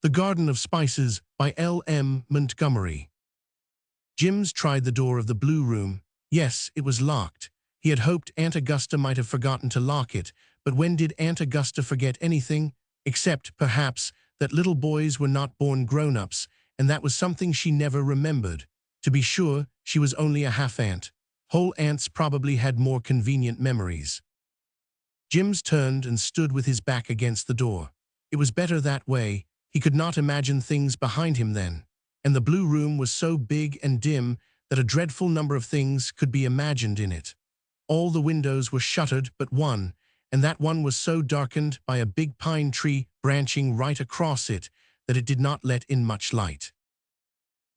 The Garden of Spices by L M Montgomery. Jims tried the door of the blue room. Yes, it was locked. He had hoped Aunt Augusta might have forgotten to lock it, but when did Aunt Augusta forget anything? Except, perhaps, that little boys were not born grown-ups, and that was something she never remembered. To be sure, she was only a half-aunt. Whole aunts probably had more convenient memories. Jims turned and stood with his back against the door. It was better that way. He could not imagine things behind him then, and the blue room was so big and dim that a dreadful number of things could be imagined in it. All the windows were shuttered but one, and that one was so darkened by a big pine tree branching right across it that it did not let in much light.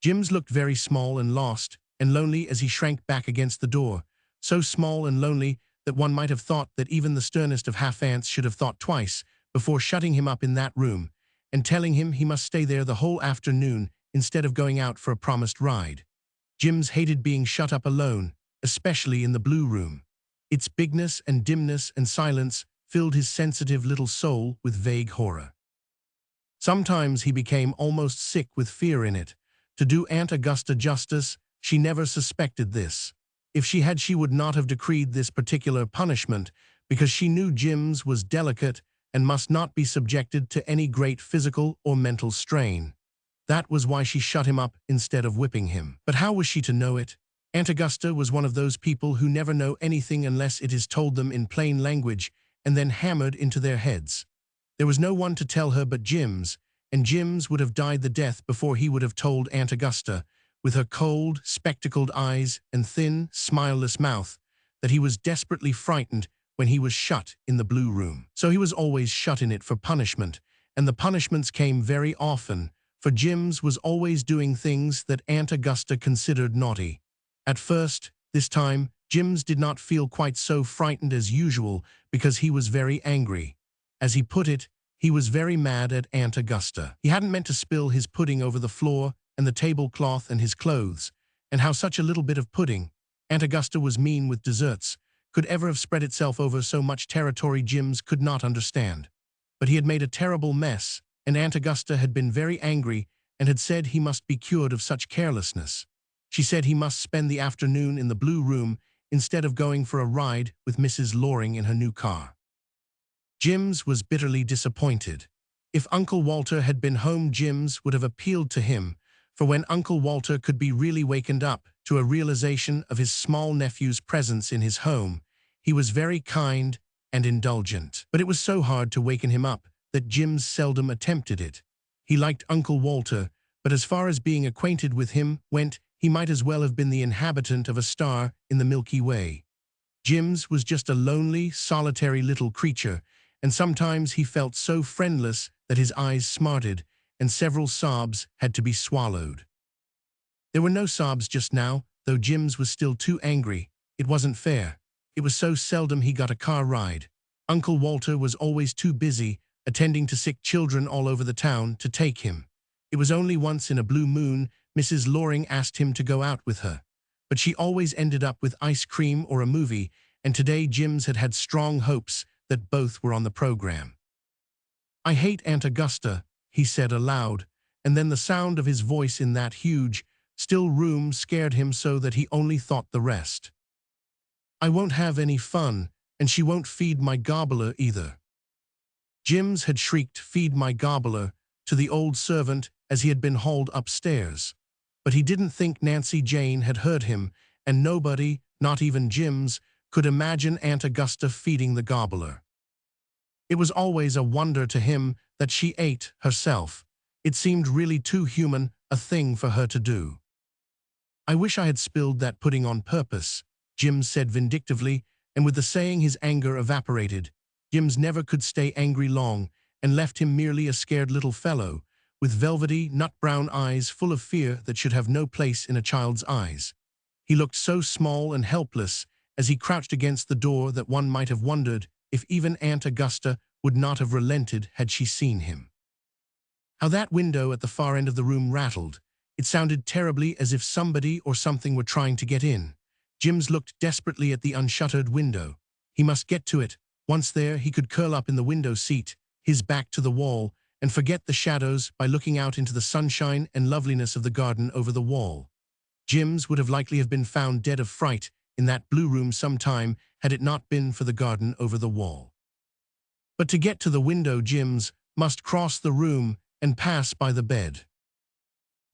Jims looked very small and lost and lonely as he shrank back against the door, so small and lonely that one might have thought that even the sternest of half-aunts should have thought twice before shutting him up in that room and telling him he must stay there the whole afternoon instead of going out for a promised ride. Jims hated being shut up alone, especially in the blue room. Its bigness and dimness and silence filled his sensitive little soul with vague horror. Sometimes he became almost sick with fear in it. To do Aunt Augusta justice, she never suspected this. If she had, she would not have decreed this particular punishment, because she knew Jims was delicate and must not be subjected to any great physical or mental strain. That was why she shut him up instead of whipping him. But how was she to know it? Aunt Augusta was one of those people who never know anything unless it is told them in plain language and then hammered into their heads. There was no one to tell her but Jims, and Jims would have died the death before he would have told Aunt Augusta, with her cold, spectacled eyes and thin, smileless mouth, that he was desperately frightened when he was shut in the blue room. So he was always shut in it for punishment, and the punishments came very often, for Jims was always doing things that Aunt Augusta considered naughty. At first, this time, Jims did not feel quite so frightened as usual because he was very angry. As he put it, he was very mad at Aunt Augusta. He hadn't meant to spill his pudding over the floor and the tablecloth and his clothes, and how such a little bit of pudding, Aunt Augusta was mean with desserts, could ever have spread itself over so much territory Jims could not understand. But he had made a terrible mess, and Aunt Augusta had been very angry and had said he must be cured of such carelessness. She said he must spend the afternoon in the blue room instead of going for a ride with Mrs. Loring in her new car. Jims was bitterly disappointed. If Uncle Walter had been home, Jims would have appealed to him, for when Uncle Walter could be really wakened up to a realization of his small nephew's presence in his home, he was very kind and indulgent. But it was so hard to waken him up that Jims seldom attempted it. He liked Uncle Walter, but as far as being acquainted with him went, he might as well have been the inhabitant of a star in the Milky Way. Jims was just a lonely, solitary little creature, and sometimes he felt so friendless that his eyes smarted, and several sobs had to be swallowed. There were no sobs just now, though Jims was still too angry. It wasn't fair. It was so seldom he got a car ride. Uncle Walter was always too busy attending to sick children all over the town to take him. It was only once in a blue moon Mrs. Loring asked him to go out with her, but she always ended up with ice cream or a movie, and today Jims had had strong hopes that both were on the program. "I hate Aunt Augusta," he said aloud, and then the sound of his voice in that huge, still room scared him so that he only thought the rest. "I won't have any fun, and she won't feed my gobbler either." Jims had shrieked, "Feed my gobbler," to the old servant as he had been hauled upstairs. But he didn't think Nancy Jane had heard him, and nobody, not even Jims, could imagine Aunt Augusta feeding the gobbler. It was always a wonder to him that she ate herself. It seemed really too human a thing for her to do. "I wish I had spilled that pudding on purpose," Jims said vindictively, and with the saying his anger evaporated. Jims never could stay angry long, and left him merely a scared little fellow, with velvety, nut-brown eyes full of fear that should have no place in a child's eyes. He looked so small and helpless as he crouched against the door that one might have wondered if even Aunt Augusta would not have relented had she seen him. How that window at the far end of the room rattled. It sounded terribly as if somebody or something were trying to get in. Jims looked desperately at the unshuttered window. He must get to it. Once there, he could curl up in the window seat, his back to the wall, and forget the shadows by looking out into the sunshine and loveliness of the garden over the wall. Jims would have likely been found dead of fright in that blue room sometime had it not been for the garden over the wall. But to get to the window, Jims must cross the room and pass by the bed.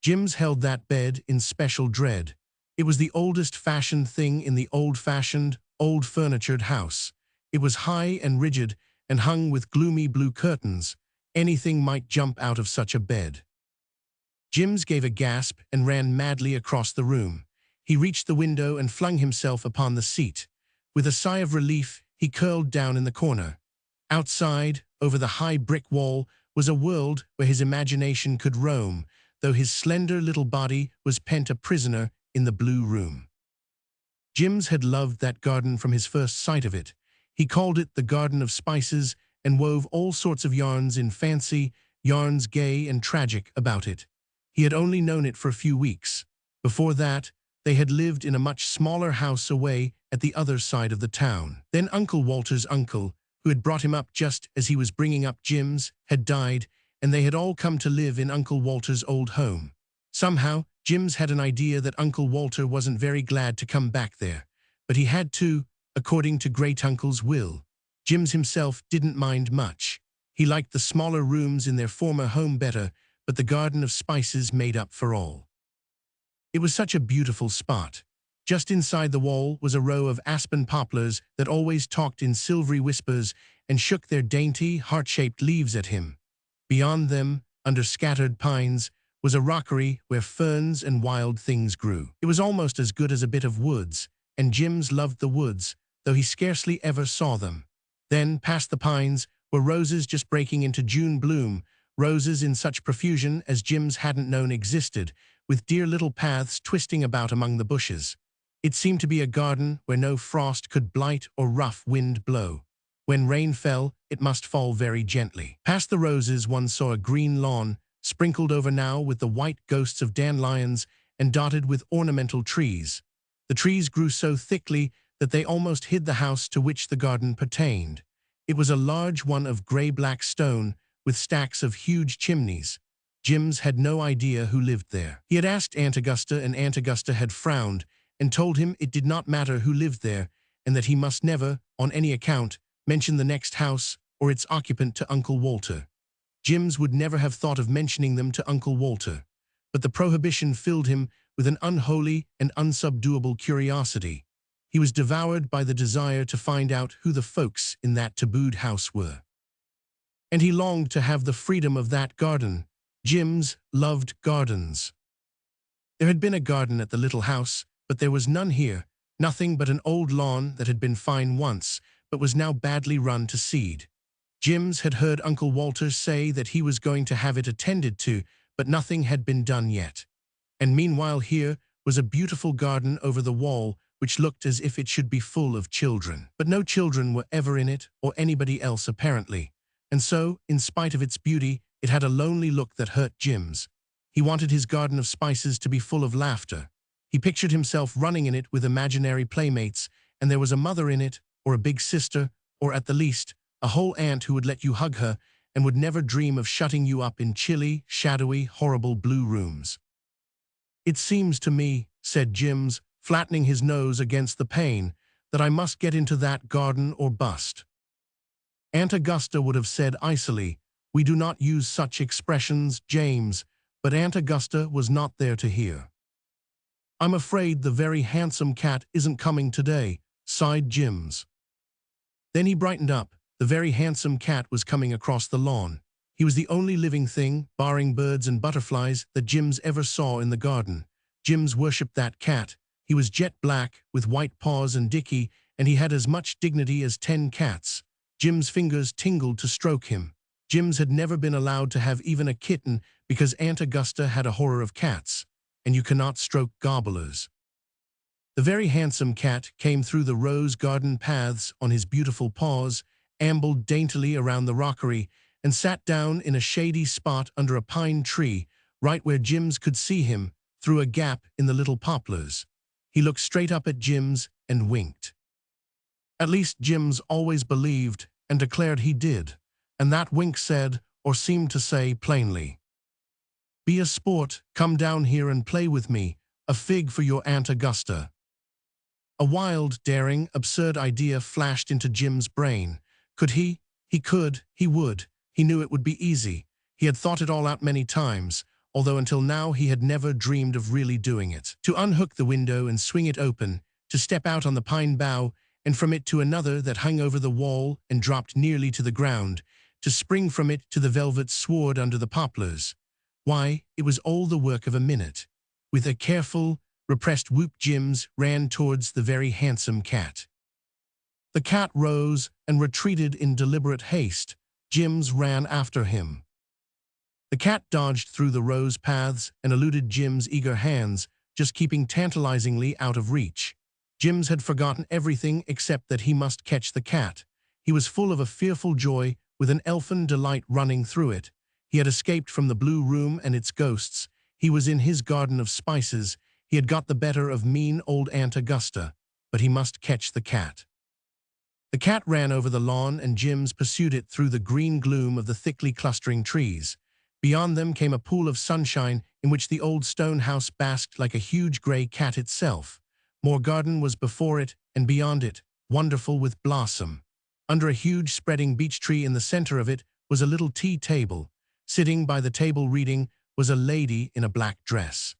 Jims held that bed in special dread. It was the oldest-fashioned thing in the old-fashioned, old-furnitured house. It was high and rigid and hung with gloomy blue curtains. Anything might jump out of such a bed. Jims gave a gasp and ran madly across the room. He reached the window and flung himself upon the seat. With a sigh of relief, he curled down in the corner. Outside, over the high brick wall, was a world where his imagination could roam, though his slender little body was pent a prisoner in the blue room. Jims had loved that garden from his first sight of it. He called it the Garden of Spices and wove all sorts of yarns in fancy, yarns gay and tragic about it. He had only known it for a few weeks. Before that, they had lived in a much smaller house away at the other side of the town. Then Uncle Walter's uncle, who had brought him up just as he was bringing up Jims, had died, and they had all come to live in Uncle Walter's old home. Somehow, Jims had an idea that Uncle Walter wasn't very glad to come back there, but he had to, according to Great-Uncle's will. Jims himself didn't mind much. He liked the smaller rooms in their former home better, but the Garden of Spices made up for all. It was such a beautiful spot. Just inside the wall was a row of aspen poplars that always talked in silvery whispers and shook their dainty, heart-shaped leaves at him. Beyond them, under scattered pines, was a rockery where ferns and wild things grew. It was almost as good as a bit of woods, and Jims loved the woods, though he scarcely ever saw them. Then, past the pines, were roses just breaking into June bloom, roses in such profusion as Jims hadn't known existed, with dear little paths twisting about among the bushes. It seemed to be a garden where no frost could blight or rough wind blow. When rain fell, it must fall very gently. Past the roses one saw a green lawn, sprinkled over now with the white ghosts of dandelions and dotted with ornamental trees. The trees grew so thickly that they almost hid the house to which the garden pertained. It was a large one of gray-black stone, with stacks of huge chimneys. Jims had no idea who lived there. He had asked Aunt Augusta, and Aunt Augusta had frowned and told him it did not matter who lived there, and that he must never, on any account, mention the next house or its occupant to Uncle Walter. Jims would never have thought of mentioning them to Uncle Walter, but the prohibition filled him with an unholy and unsubduable curiosity. He was devoured by the desire to find out who the folks in that tabooed house were. And he longed to have the freedom of that garden. Jims loved gardens. There had been a garden at the little house, but there was none here, nothing but an old lawn that had been fine once, but was now badly run to seed. Jims had heard Uncle Walter say that he was going to have it attended to, but nothing had been done yet. And meanwhile here was a beautiful garden over the wall, which looked as if it should be full of children. But no children were ever in it, or anybody else apparently. And so, in spite of its beauty, it had a lonely look that hurt Jims. He wanted his Garden of Spices to be full of laughter. He pictured himself running in it with imaginary playmates, and there was a mother in it, or a big sister, or at the least, a whole aunt who would let you hug her and would never dream of shutting you up in chilly, shadowy, horrible blue rooms. "It seems to me," said Jims, flattening his nose against the pane, "that I must get into that garden or bust." Aunt Augusta would have said icily, "We do not use such expressions, James," but Aunt Augusta was not there to hear. "I'm afraid the very handsome cat isn't coming today," sighed Jims. Then he brightened up. The very handsome cat was coming across the lawn. He was the only living thing, barring birds and butterflies, that Jims ever saw in the garden. Jims worshipped that cat. He was jet black, with white paws and dicky, and he had as much dignity as 10 cats. Jim's fingers tingled to stroke him. Jims had never been allowed to have even a kitten because Aunt Augusta had a horror of cats, and you cannot stroke gobblers. The very handsome cat came through the rose garden paths on his beautiful paws, ambled daintily around the rockery, and sat down in a shady spot under a pine tree, right where Jims could see him, through a gap in the little poplars. He looked straight up at Jims and winked. At least Jims always believed and declared he did, and that wink said, or seemed to say plainly, "Be a sport, come down here and play with me, a fig for your Aunt Augusta." A wild, daring, absurd idea flashed into Jim's brain. Could he? He could, he would. He knew it would be easy. He had thought it all out many times, although until now he had never dreamed of really doing it. To unhook the window and swing it open, to step out on the pine bough, and from it to another that hung over the wall and dropped nearly to the ground, to spring from it to the velvet sward under the poplars. Why, it was all the work of a minute. With a careful, repressed whoop, Jims ran towards the very handsome cat. The cat rose and retreated in deliberate haste. Jims ran after him. The cat dodged through the rose paths and eluded Jim's eager hands, just keeping tantalizingly out of reach. Jims had forgotten everything except that he must catch the cat. He was full of a fearful joy, with an elfin delight running through it. He had escaped from the blue room and its ghosts. He was in his garden of spices. He had got the better of mean old Aunt Augusta, but he must catch the cat. The cat ran over the lawn and Jims pursued it through the green gloom of the thickly clustering trees. Beyond them came a pool of sunshine in which the old stone house basked like a huge gray cat itself. More garden was before it, and beyond it, wonderful with blossom. Under a huge spreading beech tree in the center of it was a little tea table. Sitting by the table reading was a lady in a black dress.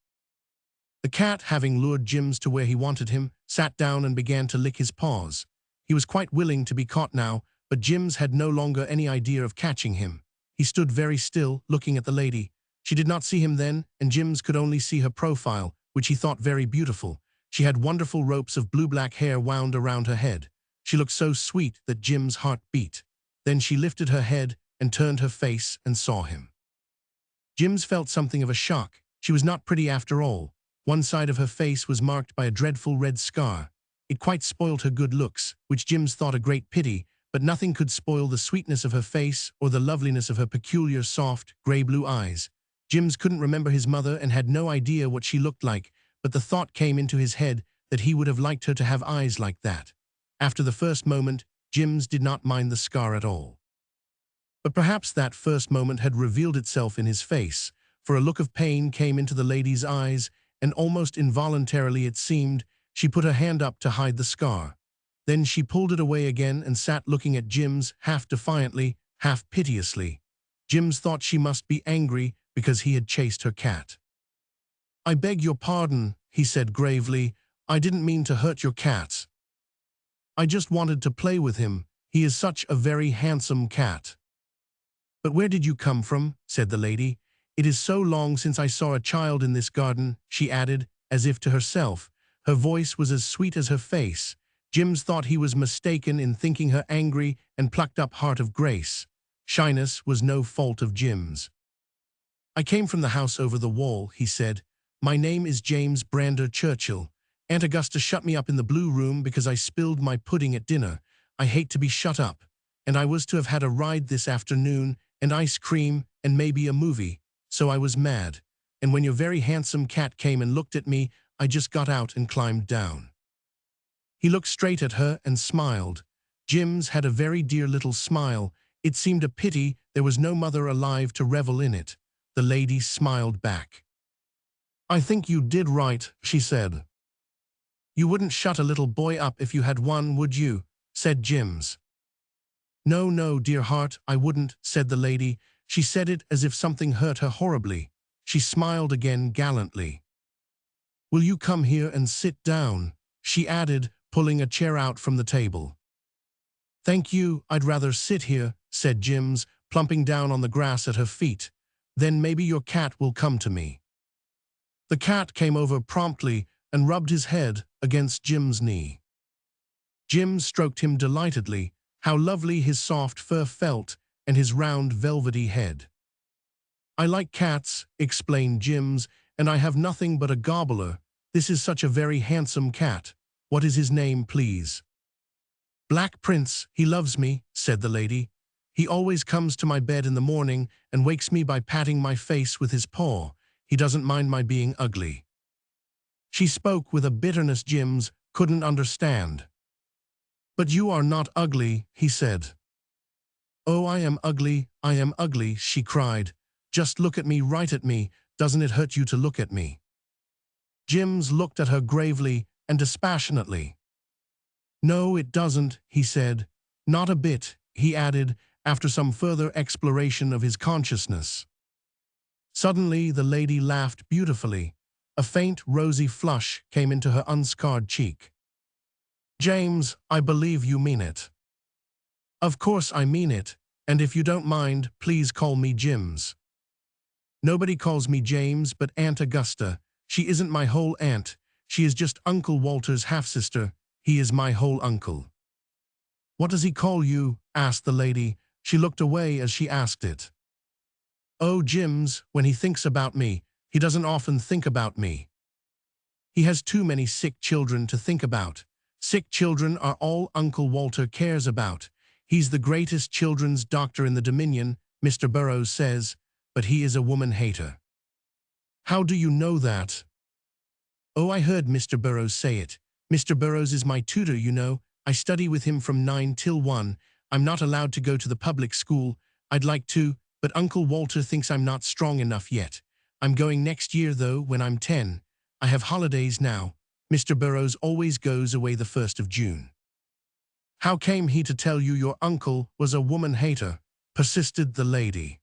The cat, having lured Jims to where he wanted him, sat down and began to lick his paws. He was quite willing to be caught now, but Jims had no longer any idea of catching him. He stood very still, looking at the lady. She did not see him then, and Jims could only see her profile, which he thought very beautiful. She had wonderful ropes of blue-black hair wound around her head. She looked so sweet that Jim's heart beat. Then she lifted her head and turned her face and saw him. Jims felt something of a shock. She was not pretty after all. One side of her face was marked by a dreadful red scar. It quite spoiled her good looks, which Jims thought a great pity, but nothing could spoil the sweetness of her face or the loveliness of her peculiar soft, gray-blue eyes. Jims couldn't remember his mother and had no idea what she looked like, but the thought came into his head that he would have liked her to have eyes like that. After the first moment, Jims did not mind the scar at all. But perhaps that first moment had revealed itself in his face, for a look of pain came into the lady's eyes, and almost involuntarily it seemed, she put her hand up to hide the scar. Then she pulled it away again and sat looking at Jims, half defiantly, half piteously. Jims thought she must be angry because he had chased her cat. "I beg your pardon," he said gravely. "I didn't mean to hurt your cat. I just wanted to play with him. He is such a very handsome cat." "But where did you come from?" said the lady. "It is so long since I saw a child in this garden," she added, as if to herself. Her voice was as sweet as her face. Jims thought he was mistaken in thinking her angry and plucked-up heart of grace. Shyness was no fault of Jims. "I came from the house over the wall," he said. "My name is James Brander Churchill. Aunt Augusta shut me up in the blue room because I spilled my pudding at dinner. I hate to be shut up. And I was to have had a ride this afternoon, and ice cream, and maybe a movie. So I was mad. And when your very handsome cat came and looked at me, I just got out and climbed down." He looked straight at her and smiled. Jims had a very dear little smile. It seemed a pity there was no mother alive to revel in it. The lady smiled back. "I think you did right," she said. "You wouldn't shut a little boy up if you had one, would you?" said Jims. "No, no, dear heart, I wouldn't," said the lady. She said it as if something hurt her horribly. She smiled again gallantly. "Will you come here and sit down?" she added, pulling a chair out from the table. "Thank you, I'd rather sit here," said Jims, plumping down on the grass at her feet. "Then maybe your cat will come to me." The cat came over promptly and rubbed his head against Jim's knee. Jims stroked him delightedly. How lovely his soft fur felt, and his round velvety head. "I like cats," explained Jims, "and I have nothing but a gobbler. This is such a very handsome cat. What is his name, please?" "Black Prince, he loves me," said the lady. "He always comes to my bed in the morning and wakes me by patting my face with his paw. He doesn't mind my being ugly." She spoke with a bitterness Jims couldn't understand. "But you are not ugly," he said. "Oh, I am ugly," she cried. "Just look at me, right at me. Doesn't it hurt you to look at me?" Jims looked at her gravely and dispassionately. "No, it doesn't," he said. "Not a bit," he added, after some further exploration of his consciousness. Suddenly, the lady laughed beautifully. A faint, rosy flush came into her unscarred cheek. "James, I believe you mean it." "Of course I mean it, and if you don't mind, please call me Jims." "Nobody calls me James but Aunt Augusta. She isn't my whole aunt. She is just Uncle Walter's half-sister. He is my whole uncle." "What does he call you?" asked the lady. She looked away as she asked it. "Oh, Jims, when he thinks about me, he doesn't often think about me. He has too many sick children to think about. Sick children are all Uncle Walter cares about. He's the greatest children's doctor in the Dominion, Mr. Burroughs says, but he is a woman-hater." "How do you know that?" "Oh, I heard Mr. Burroughs say it. Mr. Burroughs is my tutor, you know. I study with him from 9 till 1. I'm not allowed to go to the public school. I'd like to, but Uncle Walter thinks I'm not strong enough yet. I'm going next year, though, when I'm 10. I have holidays now. Mr. Burroughs always goes away the 1st of June. "How came he to tell you your uncle was a woman-hater?" persisted the lady.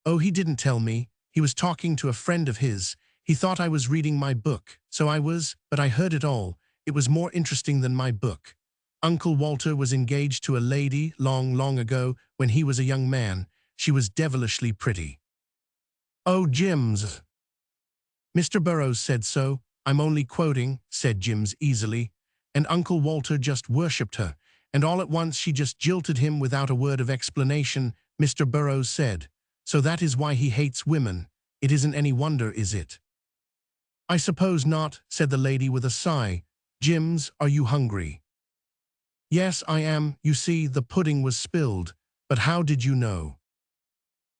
"Oh, he didn't tell me. He was talking to a friend of his. He thought I was reading my book, so I was, but I heard it all. It was more interesting than my book. Uncle Walter was engaged to a lady long, long ago when he was a young man. She was devilishly pretty." "Oh, Jims." "Mr. Burroughs said so. I'm only quoting," said Jims easily. "And Uncle Walter just worshipped her, and all at once she just jilted him without a word of explanation," Mr. Burroughs said. "So that is why he hates women. It isn't any wonder, is it?" "I suppose not," said the lady with a sigh. "Jims, are you hungry?" "Yes, I am. You see, the pudding was spilled. But how did you know?"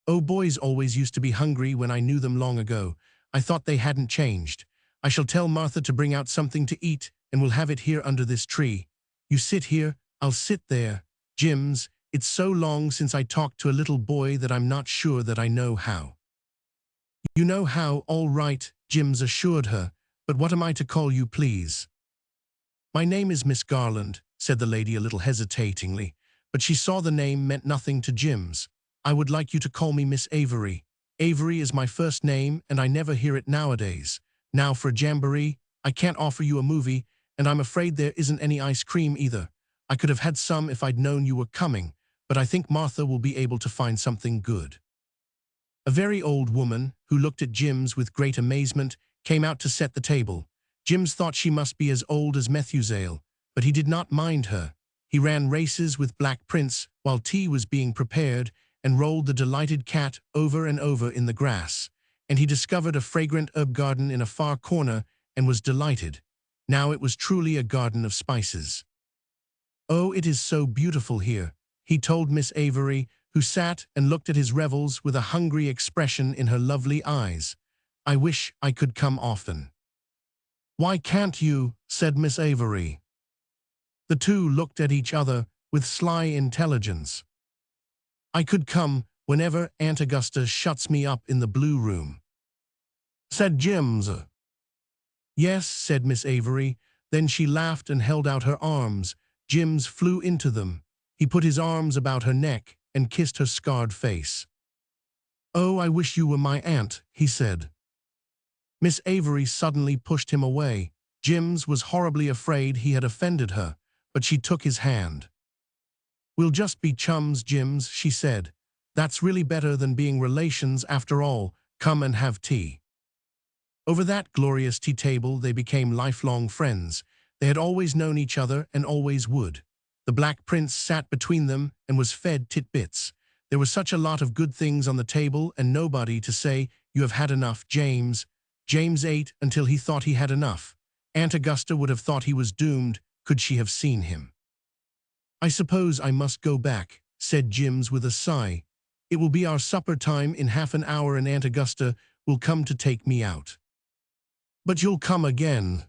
"Oh, boys always used to be hungry when I knew them long ago. I thought they hadn't changed. I shall tell Martha to bring out something to eat, and we'll have it here under this tree. You sit here, I'll sit there. Jims, it's so long since I talked to a little boy that I'm not sure that I know how." "You know how, all right," Jims assured her. "But what am I to call you, please?" "My name is Miss Garland," said the lady a little hesitatingly, but she saw the name meant nothing to Jims. "I would like you to call me Miss Avery. Avery is my first name, and I never hear it nowadays. Now for a jamboree, I can't offer you a movie, and I'm afraid there isn't any ice cream either. I could have had some if I'd known you were coming, but I think Martha will be able to find something good." A very old woman, who looked at Jims with great amazement, came out to set the table. Jims thought she must be as old as Methuselah, but he did not mind her. He ran races with Black Prince while tea was being prepared, and rolled the delighted cat over and over in the grass. And he discovered a fragrant herb garden in a far corner and was delighted. Now it was truly a garden of spices. "Oh, it is so beautiful here," he told Miss Avery, who sat and looked at his revels with a hungry expression in her lovely eyes. "I wish I could come often." "Why can't you?" said Miss Avery. The two looked at each other with sly intelligence. "I could come whenever Aunt Augusta shuts me up in the blue room," said Jims. "Yes," said Miss Avery. Then she laughed and held out her arms. Jims flew into them. He put his arms about her neck and kissed her scarred face. "Oh, I wish you were my aunt," he said. Miss Avery suddenly pushed him away. Jims was horribly afraid he had offended her, but she took his hand. "We'll just be chums, Jims," she said. "That's really better than being relations after all. Come and have tea." Over that glorious tea table they became lifelong friends. They had always known each other and always would. The Black Prince sat between them and was fed titbits. There was such a lot of good things on the table and nobody to say, "You have had enough, James." James ate until he thought he had enough. Aunt Augusta would have thought he was doomed could she have seen him. "I suppose I must go back," said Jims with a sigh. "It will be our supper time in half an hour and Aunt Augusta will come to take me out." "But you'll come again."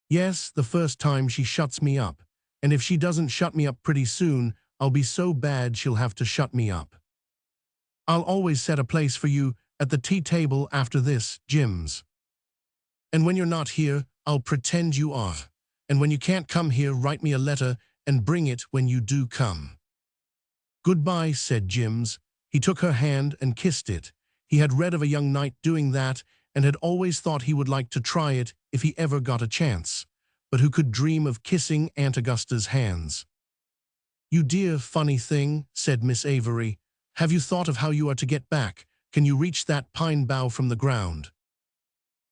"Yes, the first time she shuts me up. And if she doesn't shut me up pretty soon, I'll be so bad she'll have to shut me up. I'll always set a place for you at the tea table after this, Jims. And when you're not here, I'll pretend you are. And when you can't come here, write me a letter and bring it when you do come. Goodbye, said Jims. He took her hand and kissed it. He had read of a young knight doing that and had always thought he would like to try it if he ever got a chance. But who could dream of kissing Aunt Augusta's hands? You dear funny thing, said Miss Avery. Have you thought of how you are to get back? Can you reach that pine bough from the ground?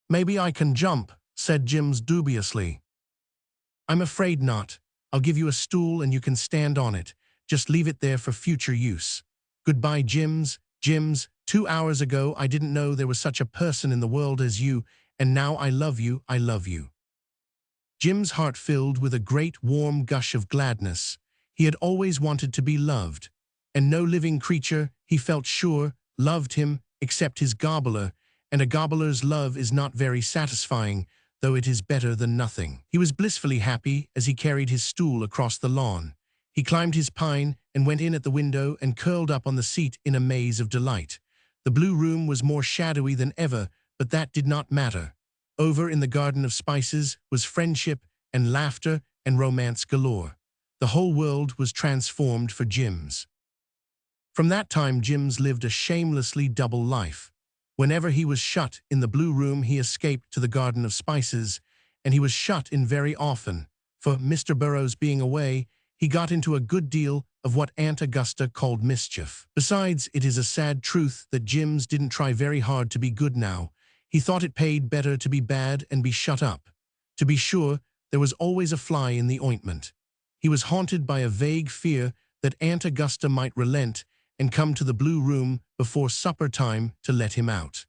Maybe I can jump, said Jims dubiously. I'm afraid not. I'll give you a stool and you can stand on it. Just leave it there for future use. Goodbye, Jims. Jims, 2 hours ago I didn't know there was such a person in the world as you, and now I love you, I love you. Jim's heart filled with a great warm gush of gladness. He had always wanted to be loved, and no living creature, he felt sure, loved him except his gobbler, and a gobbler's love is not very satisfying, though it is better than nothing. He was blissfully happy as he carried his stool across the lawn. He climbed his pine and went in at the window and curled up on the seat in a maze of delight. The blue room was more shadowy than ever, but that did not matter. Over in the Garden of Spices was friendship and laughter and romance galore. The whole world was transformed for Jims. From that time, Jims lived a shamelessly double life. Whenever he was shut in the blue room, he escaped to the Garden of Spices, and he was shut in very often, for Mr. Burrows being away, he got into a good deal of what Aunt Augusta called mischief. Besides, it is a sad truth that Jims didn't try very hard to be good now. He thought it paid better to be bad and be shut up. To be sure, there was always a fly in the ointment. He was haunted by a vague fear that Aunt Augusta might relent and come to the blue room before supper time to let him out.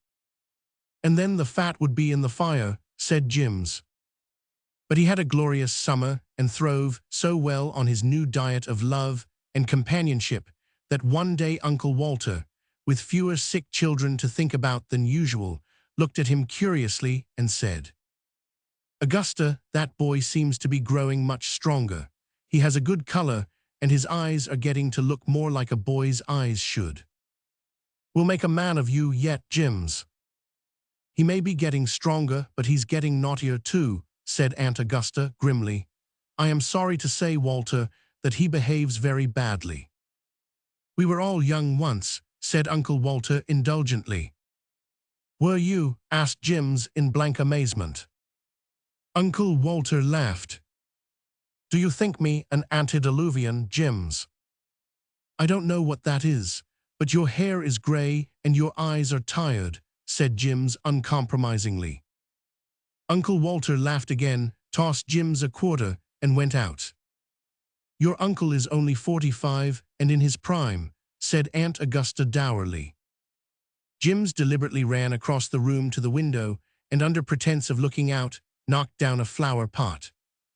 And then the fat would be in the fire, said Jims. But he had a glorious summer and throve so well on his new diet of love and companionship that one day Uncle Walter, with fewer sick children to think about than usual, looked at him curiously and said, Augusta, that boy seems to be growing much stronger. He has a good color, and his eyes are getting to look more like a boy's eyes should. We'll make a man of you yet, Jims. He may be getting stronger, but he's getting naughtier too, said Aunt Augusta grimly. I am sorry to say, Walter, that he behaves very badly. We were all young once, said Uncle Walter indulgently. Were you? Asked Jims in blank amazement. Uncle Walter laughed. Do you think me an antediluvian, Jims? I don't know what that is, but your hair is gray and your eyes are tired, said Jims uncompromisingly. Uncle Walter laughed again, tossed Jims a quarter, and went out. Your uncle is only 45 and in his prime, said Aunt Augusta dourly. Jims deliberately ran across the room to the window and, under pretense of looking out, knocked down a flower pot.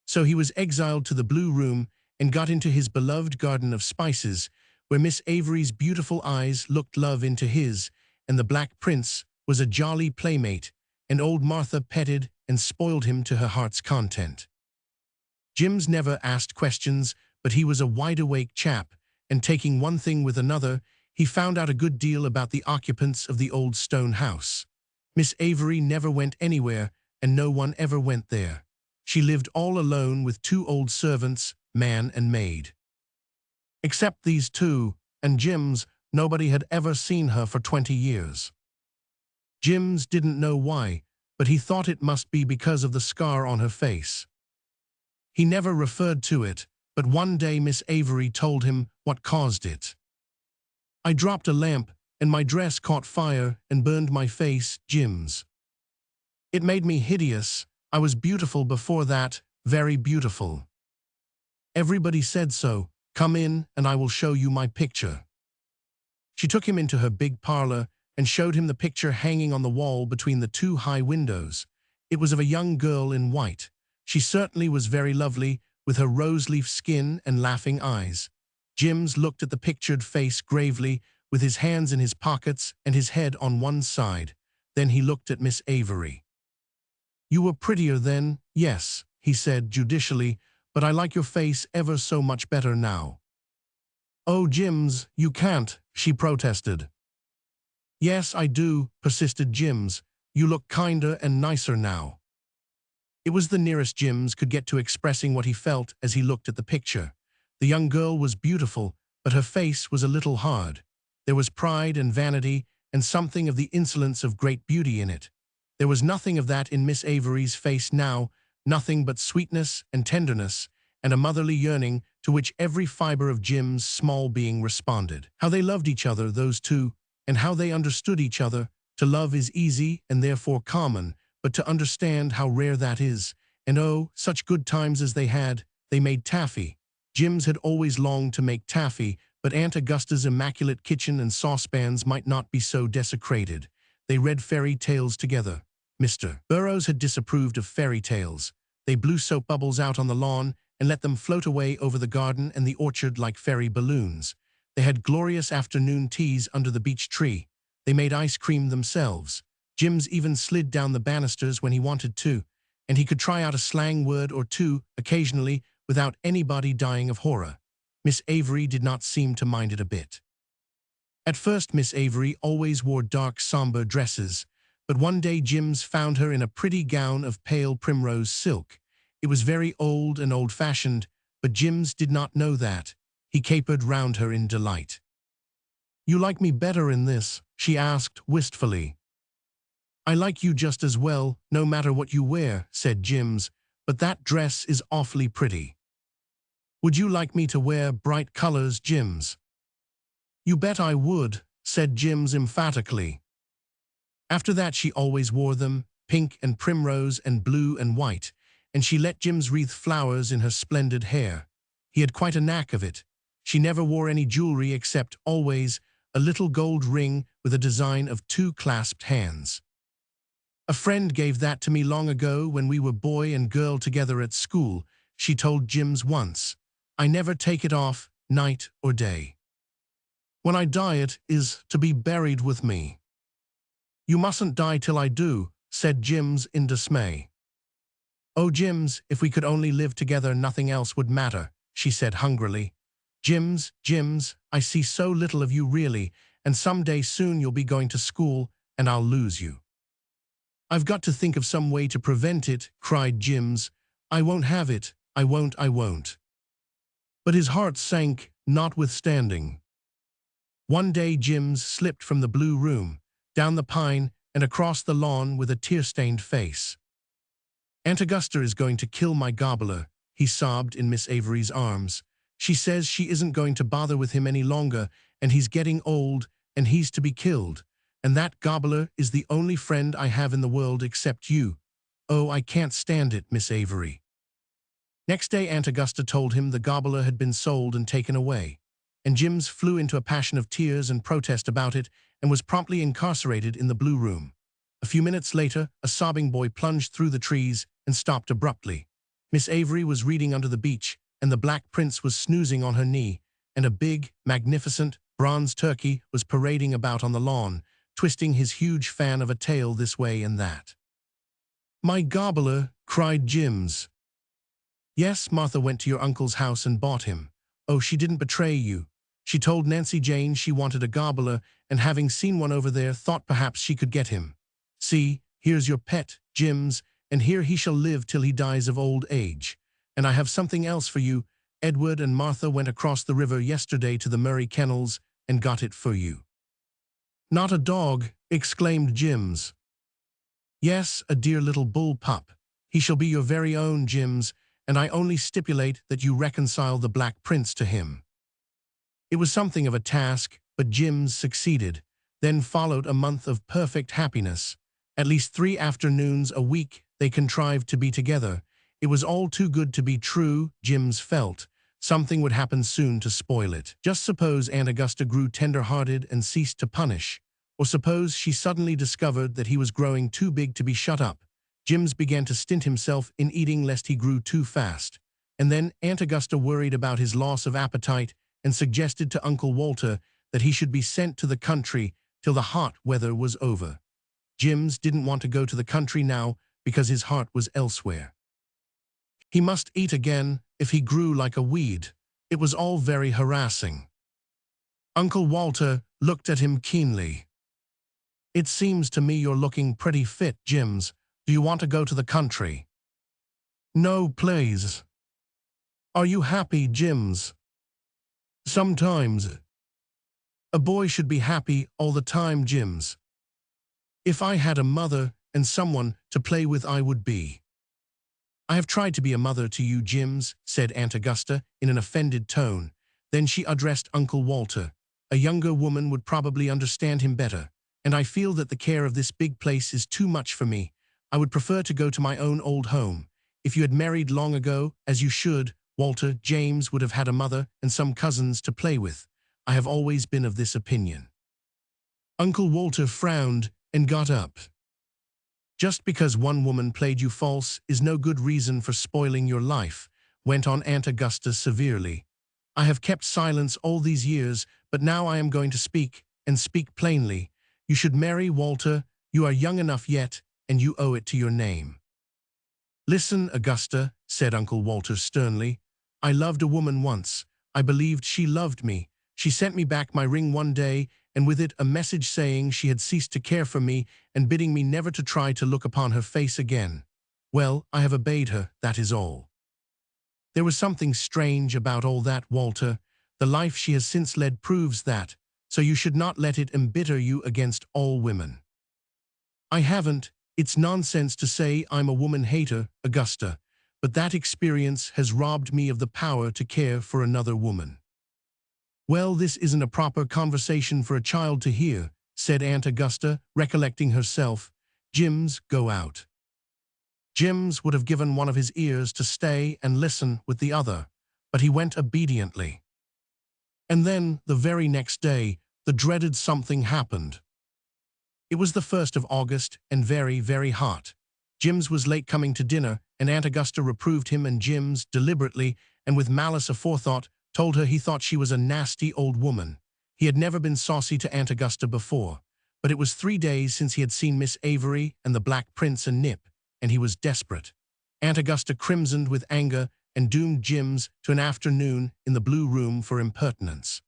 So he was exiled to the blue room and got into his beloved Garden of Spices, where Miss Avery's beautiful eyes looked love into his, and the Black Prince was a jolly playmate, and old Martha petted and spoiled him to her heart's content. Jims never asked questions, but he was a wide-awake chap, and taking one thing with another, he found out a good deal about the occupants of the old stone house. Miss Avery never went anywhere, and no one ever went there. She lived all alone with 2 old servants, man and maid. Except these 2, and Jims, nobody had ever seen her for 20 years. Jims didn't know why, but he thought it must be because of the scar on her face. He never referred to it, but one day Miss Avery told him what caused it. I dropped a lamp, and my dress caught fire and burned my face, Jims. It made me hideous. I was beautiful before that, very beautiful. Everybody said so. Come in, and I will show you my picture. She took him into her big parlor and showed him the picture hanging on the wall between the 2 high windows. It was of a young girl in white. She certainly was very lovely, with her rose-leaf skin and laughing eyes. Jims looked at the pictured face gravely, with his hands in his pockets and his head on one side. Then he looked at Miss Avery. You were prettier then, yes, he said judicially, but I like your face ever so much better now. "Oh, Jims, you can't," she protested. "Yes, I do," persisted Jims. "You look kinder and nicer now." It was the nearest Jims could get to expressing what he felt as he looked at the picture. The young girl was beautiful, but her face was a little hard. There was pride and vanity, and something of the insolence of great beauty in it. There was nothing of that in Miss Avery's face now, nothing but sweetness and tenderness, and a motherly yearning to which every fiber of Jim's small being responded. How they loved each other, those two, and how they understood each other. To love is easy and therefore common, but to understand how rare that is. And oh, such good times as they had. They made taffy. Jims had always longed to make taffy, but Aunt Augusta's immaculate kitchen and saucepans might not be so desecrated. They read fairy tales together. Mr. Burroughs had disapproved of fairy tales. They blew soap bubbles out on the lawn and let them float away over the garden and the orchard like fairy balloons. They had glorious afternoon teas under the beech tree. They made ice cream themselves. Jims even slid down the banisters when he wanted to, and he could try out a slang word or two occasionally without anybody dying of horror. Miss Avery did not seem to mind it a bit. At first, Miss Avery always wore dark, somber dresses, but one day Jims found her in a pretty gown of pale primrose silk. It was very old and old-fashioned, but Jims did not know that. He capered round her in delight. "You like me better in this?" she asked wistfully. "I like you just as well, no matter what you wear," said Jims, "but that dress is awfully pretty." "Would you like me to wear bright colors, Jims?" "You bet I would," said Jims emphatically. After that she always wore them, pink and primrose and blue and white, and she let Jims wreath flowers in her splendid hair. He had quite a knack of it. She never wore any jewelry except, always, a little gold ring with a design of two clasped hands. "A friend gave that to me long ago when we were boy and girl together at school," she told Jims once. "I never take it off, night or day. When I die it is to be buried with me." "You mustn't die till I do," said Jims in dismay. "Oh, Jims, if we could only live together nothing else would matter," she said hungrily. "Jims, Jims, I see so little of you really, and someday soon you'll be going to school, and I'll lose you." "I've got to think of some way to prevent it," cried Jims. "I won't have it, I won't." But his heart sank, notwithstanding. One day Jims slipped from the blue room, down the pine, and across the lawn with a tear-stained face. "Aunt Augusta is going to kill my gobbler," he sobbed in Miss Avery's arms. "She says she isn't going to bother with him any longer, and he's getting old, and he's to be killed. And that gobbler is the only friend I have in the world except you. Oh, I can't stand it, Miss Avery." Next day Aunt Augusta told him the gobbler had been sold and taken away, and Jims flew into a passion of tears and protest about it and was promptly incarcerated in the blue room. A few minutes later, a sobbing boy plunged through the trees and stopped abruptly. Miss Avery was reading under the beech, and the Black Prince was snoozing on her knee, and a big, magnificent, bronze turkey was parading about on the lawn, twisting his huge fan of a tail this way and that. "My gobbler!" cried Jims. "Yes, Martha went to your uncle's house and bought him. Oh, she didn't betray you. She told Nancy Jane she wanted a gobbler, and having seen one over there, thought perhaps she could get him. See, here's your pet, Jims, and here he shall live till he dies of old age. And I have something else for you. Edward and Martha went across the river yesterday to the Murray Kennels and got it for you." "Not a dog!" exclaimed Jims. "Yes, a dear little bull pup. He shall be your very own, Jims, and I only stipulate that you reconcile the Black Prince to him." It was something of a task, but Jims succeeded. Then followed a month of perfect happiness. At least 3 afternoons a week they contrived to be together. It was all too good to be true, Jims felt. Something would happen soon to spoil it. Just suppose Aunt Augusta grew tender-hearted and ceased to punish. Or suppose she suddenly discovered that he was growing too big to be shut up. Jims began to stint himself in eating lest he grew too fast. And then Aunt Augusta worried about his loss of appetite and suggested to Uncle Walter that he should be sent to the country till the hot weather was over. Jims didn't want to go to the country now because his heart was elsewhere. He must eat again if he grew like a weed. It was all very harassing. Uncle Walter looked at him keenly. It seems to me you're looking pretty fit, Jims. Do you want to go to the country? No, please. Are you happy, Jims? Sometimes. A boy should be happy all the time, Jims. If I had a mother and someone to play with, I would be. I have tried to be a mother to you, Jims, said Aunt Augusta in an offended tone. Then she addressed Uncle Walter. A younger woman would probably understand him better, and I feel that the care of this big place is too much for me. I would prefer to go to my own old home. If you had married long ago, as you should, Walter, James would have had a mother and some cousins to play with. I have always been of this opinion. Uncle Walter frowned and got up. Just because one woman played you false is no good reason for spoiling your life, went on Aunt Augusta severely. I have kept silence all these years, but now I am going to speak, and speak plainly. You should marry Walter. You are young enough yet, and you owe it to your name. Listen, Augusta, said Uncle Walter sternly. I loved a woman once. I believed she loved me. She sent me back my ring one day, and with it a message saying she had ceased to care for me and bidding me never to try to look upon her face again. Well, I have obeyed her, that is all. There was something strange about all that, Walter. The life she has since led proves that, so you should not let it embitter you against all women. I haven't. It's nonsense to say I'm a woman-hater, Augusta, but that experience has robbed me of the power to care for another woman. Well, this isn't a proper conversation for a child to hear, said Aunt Augusta, recollecting herself. Jims, go out. Jims would have given one of his ears to stay and listen with the other, but he went obediently. And then, the very next day, the dreaded something happened. It was the 1st of August and very, very hot. Jims was late coming to dinner, and Aunt Augusta reproved him, and Jims, deliberately and with malice aforethought, told her he thought she was a nasty old woman. He had never been saucy to Aunt Augusta before, but it was 3 days since he had seen Miss Avery and the Black Prince and Nip, and he was desperate. Aunt Augusta crimsoned with anger and doomed Jims to an afternoon in the blue room for impertinence.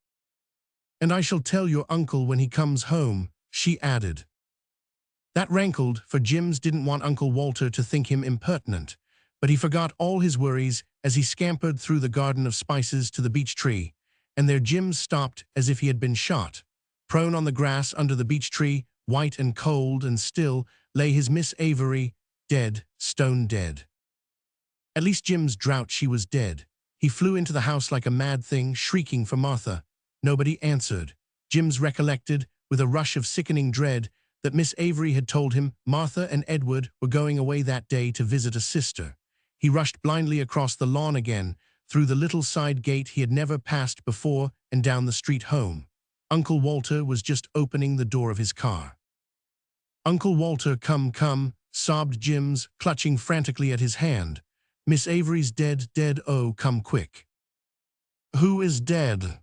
And I shall tell your uncle when he comes home, she added. That rankled, for Jims didn't want Uncle Walter to think him impertinent, but he forgot all his worries as he scampered through the garden of spices to the beech tree, and there Jims stopped as if he had been shot. Prone on the grass under the beech tree, white and cold and still, lay his Miss Avery, dead, stone dead. At least Jims drought she was dead. He flew into the house like a mad thing, shrieking for Martha. Nobody answered. Jims recollected, with a rush of sickening dread, that Miss Avery had told him Martha and Edward were going away that day to visit a sister. He rushed blindly across the lawn again, through the little side gate he had never passed before, and down the street home. Uncle Walter was just opening the door of his car. Uncle Walter, come, come, sobbed Jims, clutching frantically at his hand. Miss Avery's dead, dead, oh, come quick. Who is dead?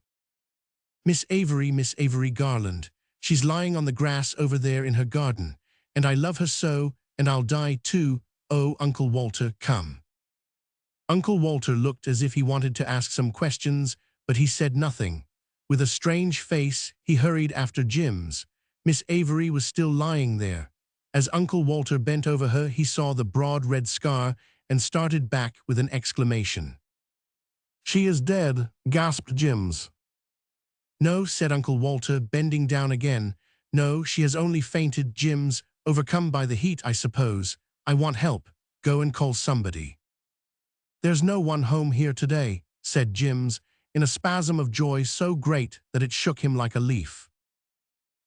Miss Avery Garland. She's lying on the grass over there in her garden, and I love her so, and I'll die too. Oh, Uncle Walter, come. Uncle Walter looked as if he wanted to ask some questions, but he said nothing. With a strange face, he hurried after Jims. Miss Avery was still lying there. As Uncle Walter bent over her, he saw the broad red scar and started back with an exclamation. She is dead, gasped Jims. No, said Uncle Walter, bending down again. No, she has only fainted, Jims, overcome by the heat, I suppose. I want help. Go and call somebody. There's no one home here today, said Jims, in a spasm of joy so great that it shook him like a leaf.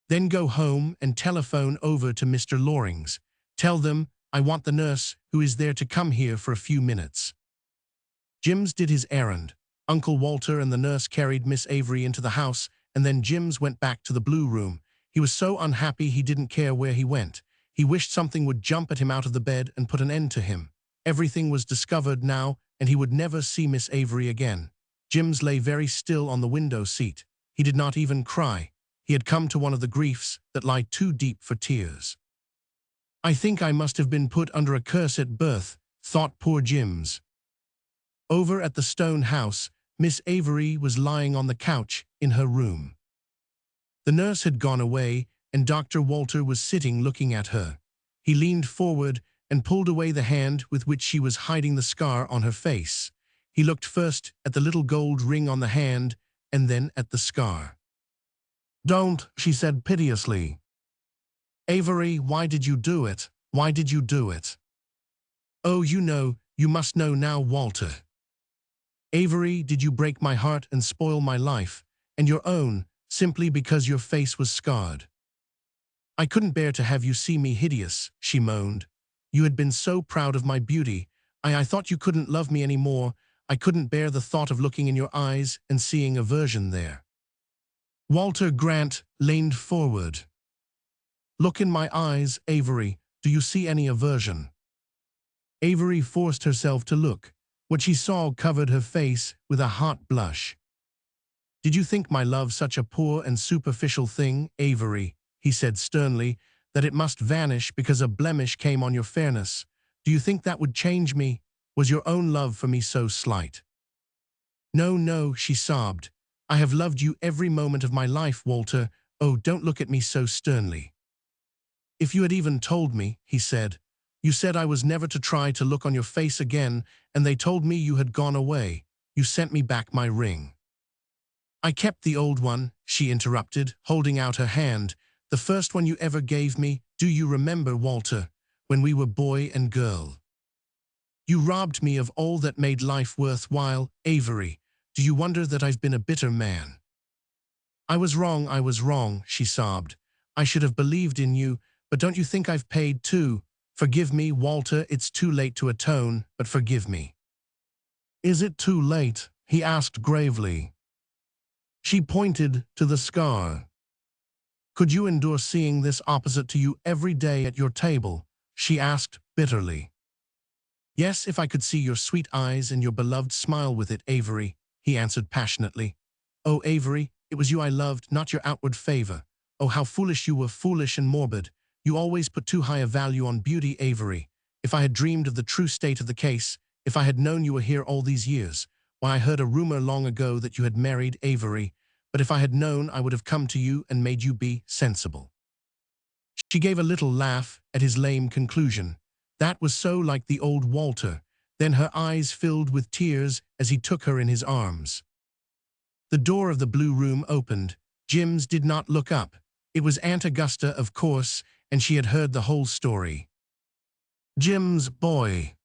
Then go home and telephone over to Mr. Loring's. Tell them I want the nurse who is there to come here for a few minutes. Jims did his errand. Uncle Walter and the nurse carried Miss Avery into the house, and then Jims went back to the blue room. He was so unhappy he didn't care where he went. He wished something would jump at him out of the bed and put an end to him. Everything was discovered now, and he would never see Miss Avery again. Jims lay very still on the window seat. He did not even cry. He had come to one of the griefs that lie too deep for tears. I think I must have been put under a curse at birth, thought poor Jims. Over at the stone house, Miss Avery was lying on the couch in her room. The nurse had gone away, and Dr. Walter was sitting looking at her. He leaned forward and pulled away the hand with which she was hiding the scar on her face. He looked first at the little gold ring on the hand, and then at the scar. "Don't," she said piteously. "Avery, why did you do it? Why did you do it?" "Oh, you must know now, Walter. Avery, did you break my heart and spoil my life, and your own, simply because your face was scarred?" "I couldn't bear to have you see me hideous," she moaned. "You had been so proud of my beauty. I thought you couldn't love me any more. I couldn't bear the thought of looking in your eyes and seeing aversion there." Walter Grant leaned forward. "Look in my eyes, Avery. Do you see any aversion?" Avery forced herself to look. What she saw covered her face with a hot blush. "Did you think my love such a poor and superficial thing, Avery," he said sternly, "that it must vanish because a blemish came on your fairness? Do you think that would change me? Was your own love for me so slight?" "No, no," she sobbed. "I have loved you every moment of my life, Walter. Oh, don't look at me so sternly." "If you had even told me," he said. "You said I was never to try to look on your face again, and they told me you had gone away. You sent me back my ring." "I kept the old one," she interrupted, holding out her hand. "The first one you ever gave me. Do you remember, Walter, when we were boy and girl? You robbed me of all that made life worthwhile, Avery. Do you wonder that I've been a bitter man?" I was wrong," she sobbed. "I should have believed in you, but don't you think I've paid too? Forgive me, Walter, it's too late to atone, but forgive me." "Is it too late?" he asked gravely. She pointed to the scar. "Could you endure seeing this opposite to you every day at your table?" she asked bitterly. "Yes, if I could see your sweet eyes and your beloved smile with it, Avery," he answered passionately. "Oh, Avery, it was you I loved, not your outward favor. Oh, how foolish you were, foolish and morbid. You always put too high a value on beauty, Avery. If I had dreamed of the true state of the case, if I had known you were here all these years, why, I heard a rumor long ago that you had married Avery, but if I had known, I would have come to you and made you be sensible." She gave a little laugh at his lame conclusion. That was so like the old Walter. Then her eyes filled with tears as he took her in his arms. The door of the blue room opened. Jims did not look up. It was Aunt Augusta, of course, and she had heard the whole story. "Jims, boy."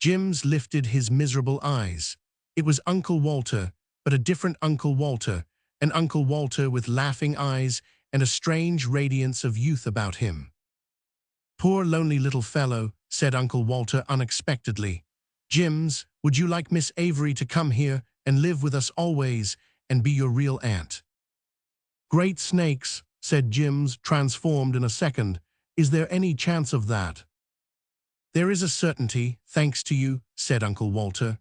Jims lifted his miserable eyes. It was Uncle Walter, but a different Uncle Walter, an Uncle Walter with laughing eyes and a strange radiance of youth about him. "Poor lonely little fellow," said Uncle Walter unexpectedly. "Jims, would you like Miss Avery to come here and live with us always and be your real aunt?" "Great snakes," said Jims, transformed in a second. "Is there any chance of that?" "There is a certainty, thanks to you," said Uncle Walter.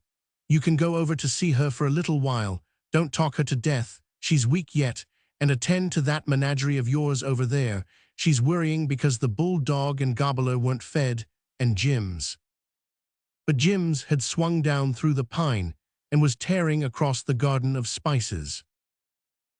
"You can go over to see her for a little while. Don't talk her to death, she's weak yet, and attend to that menagerie of yours over there. She's worrying because the bulldog and gobbler weren't fed, and Jims." But Jims had swung down through the pine and was tearing across the garden of spices.